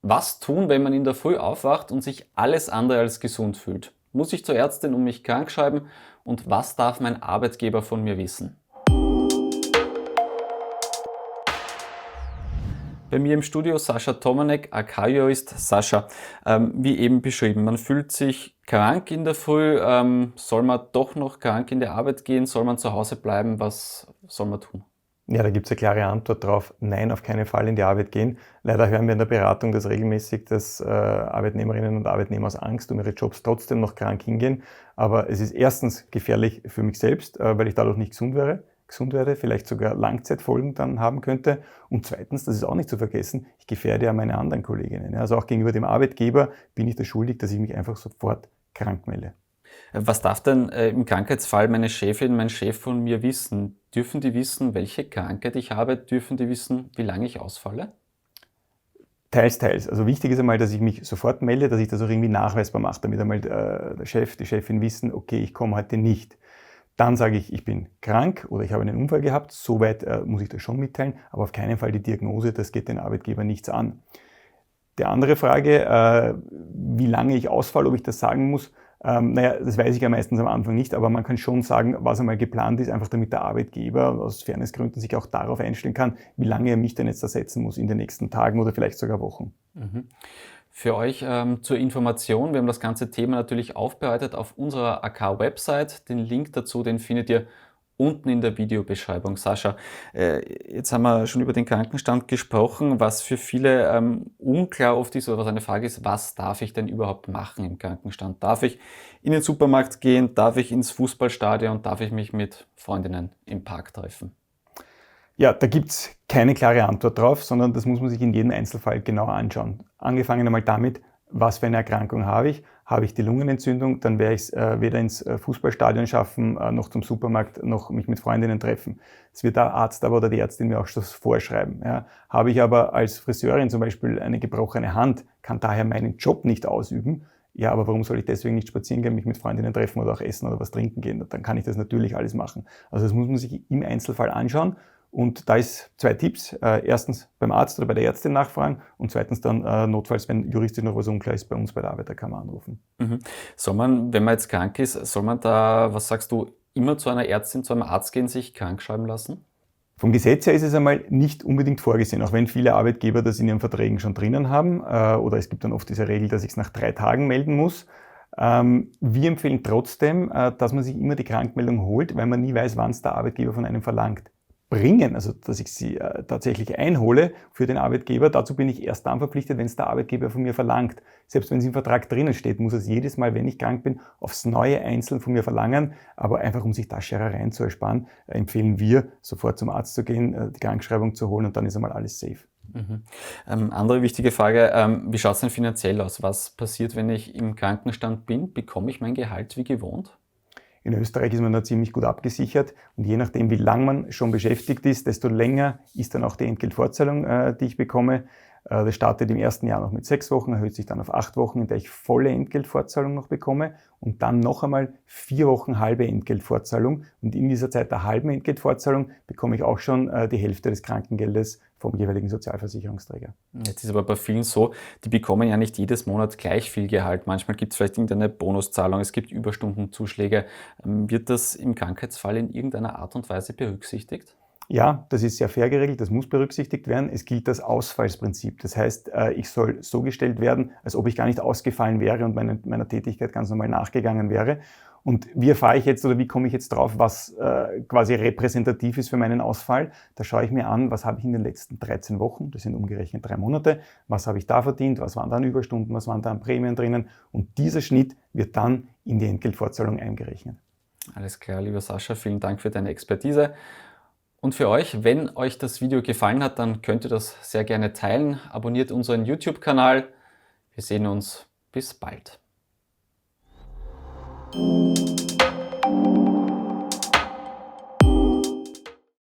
Was tun, wenn man in der Früh aufwacht und sich alles andere als gesund fühlt? Muss ich zur Ärztin und mich krank schreiben? Und was darf mein Arbeitgeber von mir wissen? Bei mir im Studio Sascha Tomanek, AK-Jurist. Sascha, wie eben beschrieben, man fühlt sich krank in der Früh. Soll man doch noch krank in die Arbeit gehen? Soll man zu Hause bleiben? Was soll man tun? Ja, da gibt es eine klare Antwort drauf. Nein, auf keinen Fall in die Arbeit gehen. Leider hören wir in der Beratung das regelmäßig, dass Arbeitnehmerinnen und Arbeitnehmer aus Angst um ihre Jobs trotzdem noch krank hingehen. Aber es ist erstens gefährlich für mich selbst, weil ich dadurch nicht gesund werde, vielleicht sogar Langzeitfolgen dann haben könnte. Und zweitens, das ist auch nicht zu vergessen, ich gefährde ja meine anderen Kolleginnen. Ja, also auch gegenüber dem Arbeitgeber bin ich da schuldig, dass ich mich einfach sofort krank melde. Was darf denn im Krankheitsfall meine Chefin, mein Chef von mir wissen? Dürfen die wissen, welche Krankheit ich habe? Dürfen die wissen, wie lange ich ausfalle? Teils, teils. Also wichtig ist einmal, dass ich mich sofort melde, dass ich das auch irgendwie nachweisbar mache, damit einmal der Chef, die Chefin wissen, okay, ich komme heute nicht. Dann sage ich, ich bin krank oder ich habe einen Unfall gehabt. Soweit muss ich das schon mitteilen, aber auf keinen Fall die Diagnose, das geht den Arbeitgeber nichts an. Die andere Frage, wie lange ich ausfalle, ob ich das sagen muss, naja, das weiß ich ja meistens am Anfang nicht, aber man kann schon sagen, was einmal geplant ist, einfach damit der Arbeitgeber aus Fairnessgründen sich auch darauf einstellen kann, wie lange er mich denn jetzt ersetzen muss in den nächsten Tagen oder vielleicht sogar Wochen. Mhm. Für euch zur Information, wir haben das ganze Thema natürlich aufbereitet auf unserer AK-Website. Den Link dazu, den findet ihr unten in der Videobeschreibung. Sascha, jetzt haben wir schon über den Krankenstand gesprochen. Was für viele unklar oft ist oder was eine Frage ist, was darf ich denn überhaupt machen im Krankenstand? Darf ich in den Supermarkt gehen? Darf ich ins Fußballstadion? Darf ich mich mit Freundinnen im Park treffen? Ja, da gibt's keine klare Antwort drauf, sondern das muss man sich in jedem Einzelfall genau anschauen. Angefangen einmal damit, was für eine Erkrankung habe ich. Habe ich die Lungenentzündung, dann werde ich es weder ins Fußballstadion schaffen, noch zum Supermarkt, noch mich mit Freundinnen treffen. Das wird der Arzt aber oder die Ärztin mir auch schon vorschreiben. Ja. Habe ich aber als Friseurin zum Beispiel eine gebrochene Hand, kann daher meinen Job nicht ausüben. Ja, aber warum soll ich deswegen nicht spazieren gehen, mich mit Freundinnen treffen oder auch essen oder was trinken gehen? Dann kann ich das natürlich alles machen. Also das muss man sich im Einzelfall anschauen. Und da ist zwei Tipps. Erstens beim Arzt oder bei der Ärztin nachfragen und zweitens dann notfalls, wenn juristisch noch was unklar ist, bei uns bei der Arbeiterkammer anrufen. Mhm. Soll man, wenn man jetzt krank ist, soll man da, was sagst du, immer zu einer Ärztin, zu einem Arzt gehen, sich krank schreiben lassen? Vom Gesetz her ist es einmal nicht unbedingt vorgesehen, auch wenn viele Arbeitgeber das in ihren Verträgen schon drinnen haben. Oder es gibt dann oft diese Regel, dass ich es nach 3 Tagen melden muss. Wir empfehlen trotzdem, dass man sich immer die Krankmeldung holt, weil man nie weiß, wann es der Arbeitgeber von einem verlangt. Bringen, also dass ich sie tatsächlich einhole für den Arbeitgeber, dazu bin ich erst dann verpflichtet, wenn es der Arbeitgeber von mir verlangt. Selbst wenn es im Vertrag drinnen steht, muss es jedes Mal, wenn ich krank bin, aufs Neue einzeln von mir verlangen. Aber einfach um sich da Scherereien zu ersparen, empfehlen wir, sofort zum Arzt zu gehen, die Krankschreibung zu holen und dann ist einmal alles safe. Mhm. Andere wichtige Frage, wie schaut es denn finanziell aus? Was passiert, wenn ich im Krankenstand bin? Bekomme ich mein Gehalt wie gewohnt? In Österreich ist man da ziemlich gut abgesichert und je nachdem, wie lang man schon beschäftigt ist, desto länger ist dann auch die Entgeltfortzahlung, die ich bekomme. Das startet im ersten Jahr noch mit 6 Wochen, erhöht sich dann auf 8 Wochen, in der ich volle Entgeltfortzahlung noch bekomme und dann noch einmal 4 Wochen halbe Entgeltfortzahlung. Und in dieser Zeit der halben Entgeltfortzahlung bekomme ich auch schon die Hälfte des Krankengeldes vom jeweiligen Sozialversicherungsträger. Jetzt ist aber bei vielen so, die bekommen ja nicht jedes Monat gleich viel Gehalt. Manchmal gibt es vielleicht irgendeine Bonuszahlung, es gibt Überstundenzuschläge. Wird das im Krankheitsfall in irgendeiner Art und Weise berücksichtigt? Ja, das ist sehr fair geregelt, das muss berücksichtigt werden. Es gilt das Ausfallsprinzip. Das heißt, ich soll so gestellt werden, als ob ich gar nicht ausgefallen wäre und meiner Tätigkeit ganz normal nachgegangen wäre. Und wie erfahre ich jetzt oder wie komme ich jetzt drauf, was quasi repräsentativ ist für meinen Ausfall? Da schaue ich mir an, was habe ich in den letzten 13 Wochen, das sind umgerechnet 3 Monate, was habe ich da verdient, was waren da an Überstunden, was waren da an Prämien drinnen und dieser Schnitt wird dann in die Entgeltfortzahlung eingerechnet. Alles klar, lieber Sascha, vielen Dank für deine Expertise. Und für euch, wenn euch das Video gefallen hat, dann könnt ihr das sehr gerne teilen. Abonniert unseren YouTube-Kanal. Wir sehen uns. Bis bald.